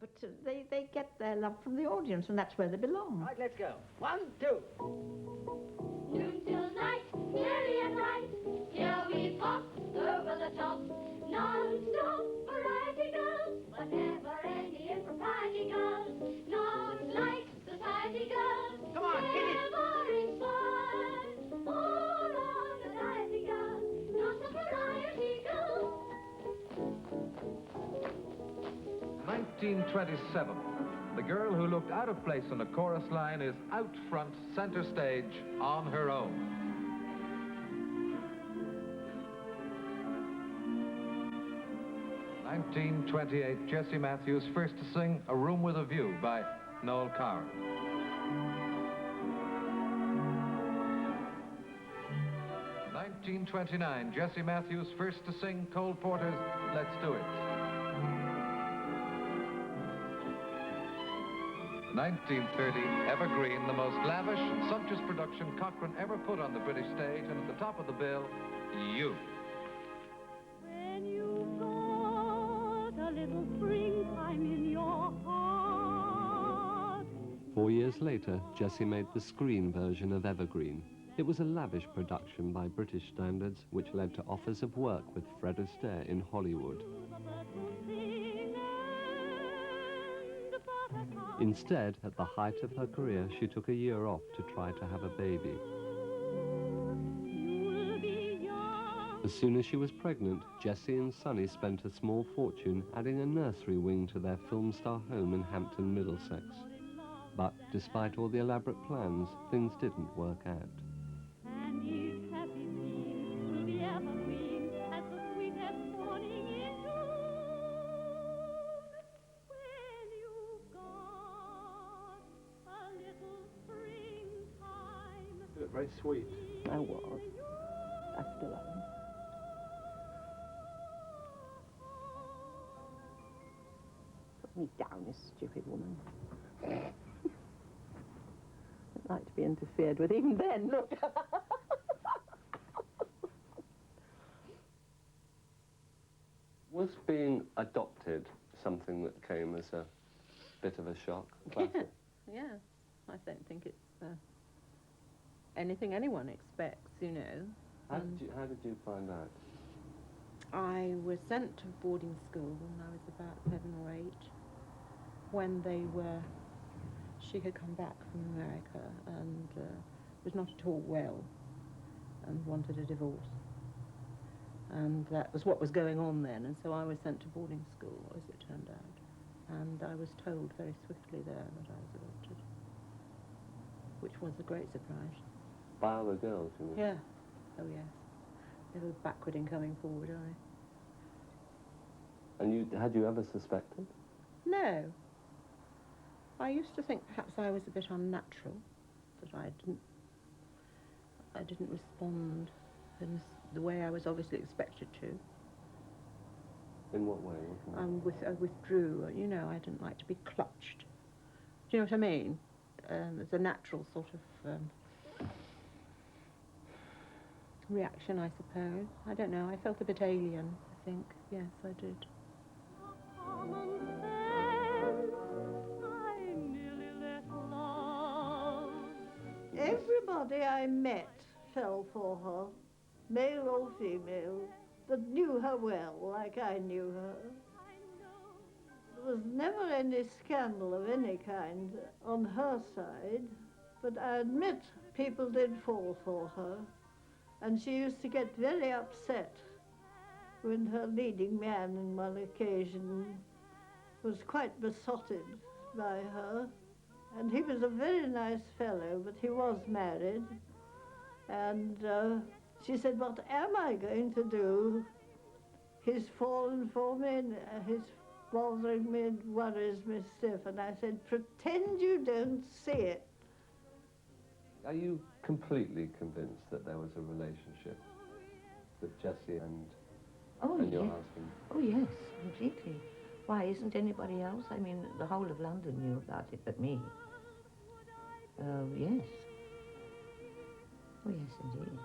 but they get their love from the audience, and that's where they belong. Right, let's go. 1, 2. Noon till night, nearly at night, here we pop over the top. Non-stop variety girls, but never any impropriety girls. Not like society girls. Come on, hit it. Never inspired. All on variety girls, not the variety girls. 1927. The girl who looked out of place on the chorus line is out front, center stage, on her own. 1928, Jessie Matthews first to sing A Room with a View by Noel Coward. 1929, Jessie Matthews first to sing Cole Porter's Let's Do It. 1930, Evergreen, the most lavish and sumptuous production Cochrane ever put on the British stage, and at the top of the bill, You. When you've got a little springtime in your heart. 4 years later, Jessie made the screen version of Evergreen. It was a lavish production by British standards, which led to offers of work with Fred Astaire in Hollywood. Instead, at the height of her career, she took a year off to try to have a baby. As soon as she was pregnant, Jessie and Sonny spent a small fortune adding a nursery wing to their film star home in Hampton, Middlesex. But despite all the elaborate plans, things didn't work out. And his happy dreams will be evergreen as the sweetest morning in June. When you've got a little springtime. You look very sweet. I was. I still am. Put me down, you stupid woman. I'd like to be interfered with even then, look. Was being adopted something that came as a bit of a shock? Yeah, yeah. I don't think it's anything anyone expects, you know. How did you find out? I was sent to boarding school when I was about 7 or 8, when she had come back from America and was not at all well and wanted a divorce. And that was what was going on then, and so I was sent to boarding school, as it turned out. And I was told very swiftly there that I was adopted, which was a great surprise. By other girls, you mean? Yeah. Oh, yes. They were backward in coming forward, are they? And had you ever suspected? No. I used to think perhaps I was a bit unnatural, that I didn't respond in the way I was obviously expected to. In what way? I withdrew. You know, I didn't like to be clutched. Do you know what I mean? It's a natural sort of reaction, I suppose. I don't know. I felt a bit alien, I think. Yes, I did. Everybody I met fell for her, male or female, that knew her well, like I knew her. There was never any scandal of any kind on her side, but I admit people did fall for her, and she used to get very upset when her leading man on one occasion was quite besotted by her. And he was a very nice fellow, but he was married. And she said, what am I going to do? He's fallen for me, and he's bothering me and worries me stiff. And I said, pretend you don't see it. Are you completely convinced that there was a relationship with Jessie and your husband? Oh, yes, completely. Why, isn't anybody else? I mean, the whole of London knew about it but me. Yes. Oh, yes, indeed.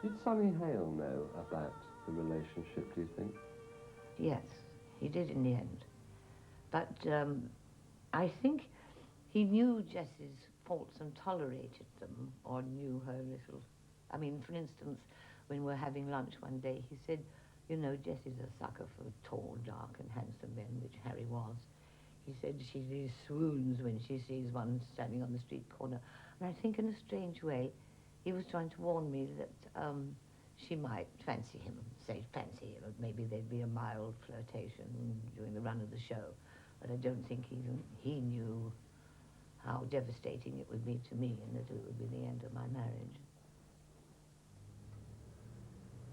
Did Sonny Hale know about the relationship, do you think? Yes, He did in the end. But I think he knew Jessie's faults and tolerated them, or knew her little... I mean, for instance, when we're having lunch one day, he said, you know, Jessie's a sucker for tall, dark and handsome men, which Harry was. He said she swoons when she sees one standing on the street corner. And I think in a strange way, he was trying to warn me that she might fancy him, maybe there'd be a mild flirtation during the run of the show. But I don't think even he knew how devastating it would be to me and that it would be the end of my marriage.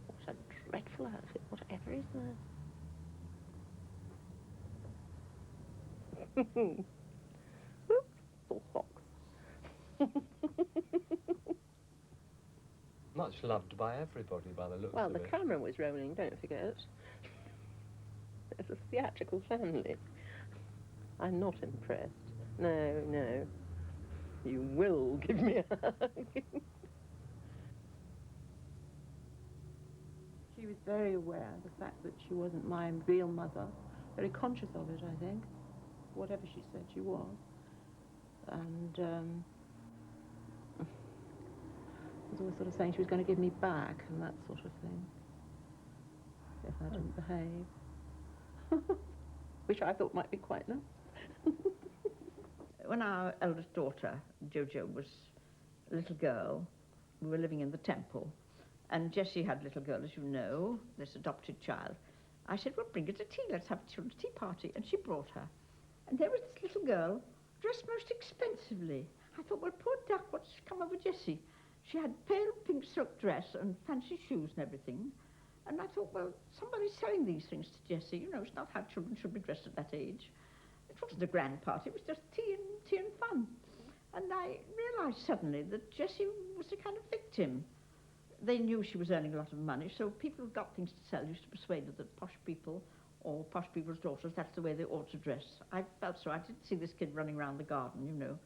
What a dreadful outfit, whatever is there? Oops, full socks. Much loved by everybody by the looks Well, of the it. camera was rolling, don't forget. It's a theatrical family. I'm not impressed. No, no. You will give me a hug. She was very aware of the fact that she wasn't my real mother. Very conscious of it, I think. Whatever she said she was. And was always sort of saying she was going to give me back and that sort of thing. If I didn't behave. Which I thought might be quite nice. When our eldest daughter, Jojo, was a little girl, we were living in the Temple, and Jessie had a little girl, as you know, this adopted child. I said, well, bring her to tea, let's have a children's tea party. And she brought her. And there was this little girl, dressed most expensively. I thought, well, poor duck, what's come over Jessie? She had pale pink silk dress and fancy shoes and everything. And I thought, well, somebody's selling these things to Jessie. You know, it's not how children should be dressed at that age. It wasn't a grand party, it was just tea and fun. And I realised suddenly that Jessie was a kind of victim. They knew she was earning a lot of money, so people who got things to sell used to persuade her that posh people, or posh people's daughters, that's the way they ought to dress. I felt so. I didn't see this kid running around the garden, you know,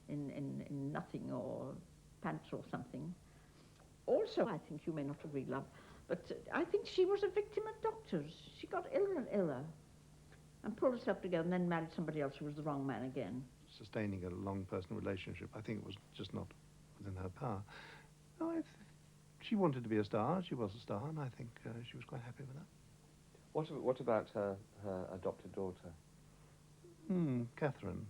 in nothing or pants or something. Also, I think you may not agree, love, but I think she was a victim of doctors. She got iller and iller and pulled herself together and then married somebody else who was the wrong man again. Sustaining a long personal relationship, I think it was just not within her power. No, she wanted to be a star, she was a star, and I think she was quite happy with that. What about her adopted daughter? Catherine.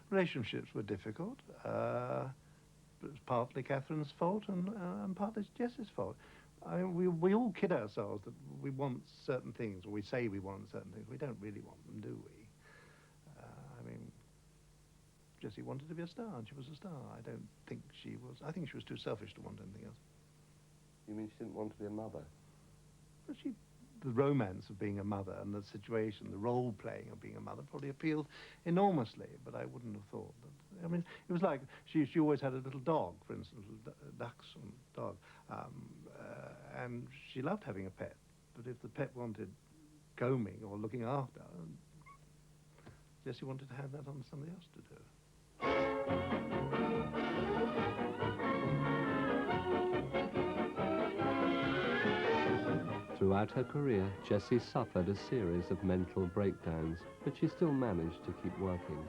Relationships were difficult. It was partly Catherine's fault and partly Jessie's fault. I mean, we all kid ourselves that we want certain things, or we say we want certain things. We don't really want them, do we? I mean, Jessie wanted to be a star, and she was a star. I don't think she was... I think she was too selfish to want anything else. You mean she didn't want to be a mother? But the romance of being a mother and the situation, the role-playing of being a mother probably appealed enormously, but I wouldn't have thought that... I mean, it was like she always had a little dog, for instance, dachshund dog, and she loved having a pet, but if the pet wanted combing or looking after, Jessie wanted to hand that on to somebody else to do. Throughout her career, Jessie suffered a series of mental breakdowns, but she still managed to keep working.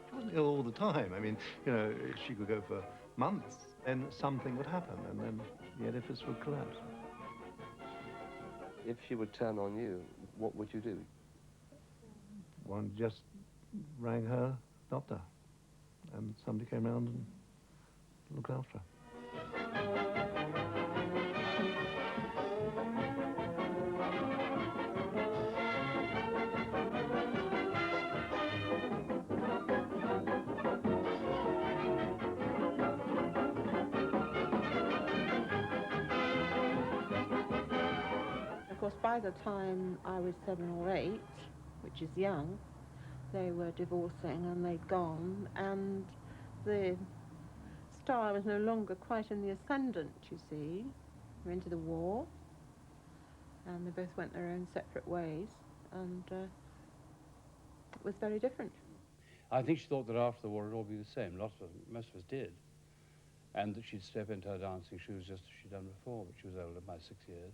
She wasn't ill all the time. I mean, you know, she could go for months, and something would happen, and then the edifice would collapse. If she would turn on you, what would you do? One just rang her doctor, and somebody came round and looked after her. Of course, by the time I was 7 or 8, which is young, they were divorcing and they'd gone, and the star was no longer quite in the ascendant, you see. We're into the war, and they both went their own separate ways, and it was very different. I think she thought that after the war it'd all be the same. Most of us did. And that she'd step into her dancing shoes just as she'd done before, but she was older by 6 years.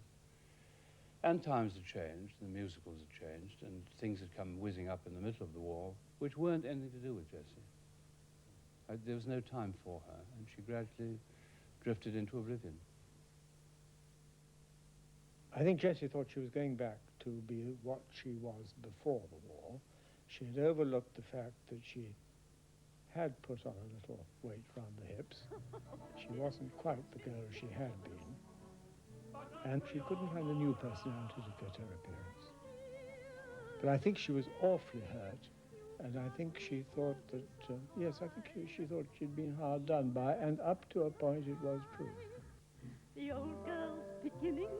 And times had changed, the musicals had changed, and things had come whizzing up in the middle of the war, which weren't anything to do with Jessie. There was no time for her, and she gradually drifted into oblivion. I think Jessie thought she was going back to be what she was before the war. She had overlooked the fact that she had put on a little weight round the hips. She wasn't quite the girl she had been. And she couldn't find a new personality to fit her appearance. But I think she was awfully hurt, and I think she thought that, yes, I think she thought she'd been hard done by, and up to a point it was true. The old girl's beginning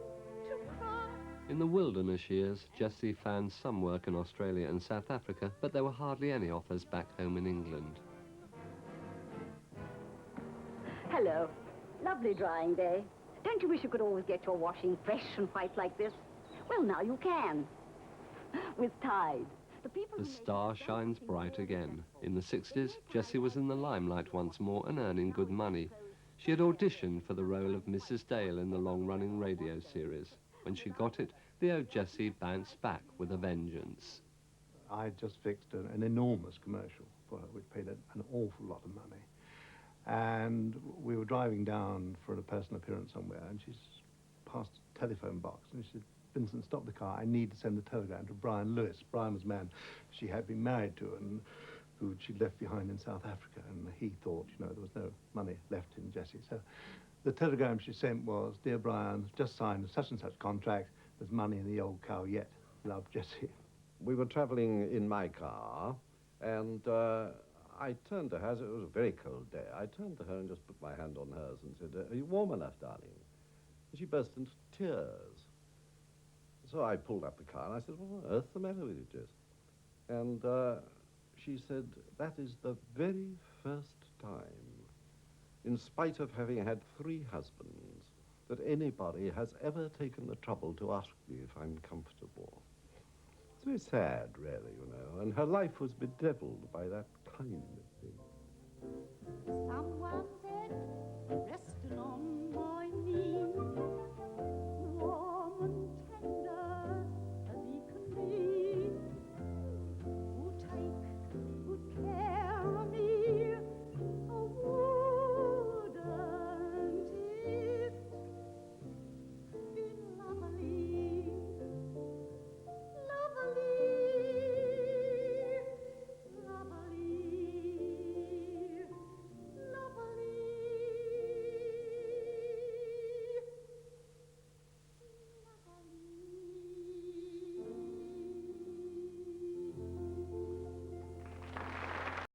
to cry. In the wilderness years, Jessie found some work in Australia and South Africa, but there were hardly any offers back home in England. Hello. Lovely drying day. Don't you wish you could always get your washing fresh and white like this? Well, now you can. With Tide. The star shines bright again. In the 60s, Jessie was in the limelight once more and earning good money. She had auditioned for the role of Mrs. Dale in the long-running radio series. When she got it, the old Jessie bounced back with a vengeance. I just fixed an enormous commercial for her, which paid an awful lot of money. And we were driving down for a personal appearance somewhere, and she's passed a telephone box, and she said, "Vincent, stop the car. I need to send a telegram to Brian Lewis." Brian was a man she had been married to and who she'd left behind in South Africa, and he thought, you know, there was no money left in Jessie. So the telegram she sent was, "Dear Brian, just signed such and such contract. There's money in the old cow yet. Love, Jessie." We were travelling in my car, and I turned to her, it was a very cold day, I turned to her and just put my hand on hers and said, "Are you warm enough, darling?" And she burst into tears. So I pulled up the car and I said, "What on earth's the matter with you, Jess?" And she said, "That is the very first time, in spite of having had 3 husbands, that anybody has ever taken the trouble to ask me if I'm comfortable." It's very sad, really, you know, and her life was bedeviled by that kind of thing. Someone said,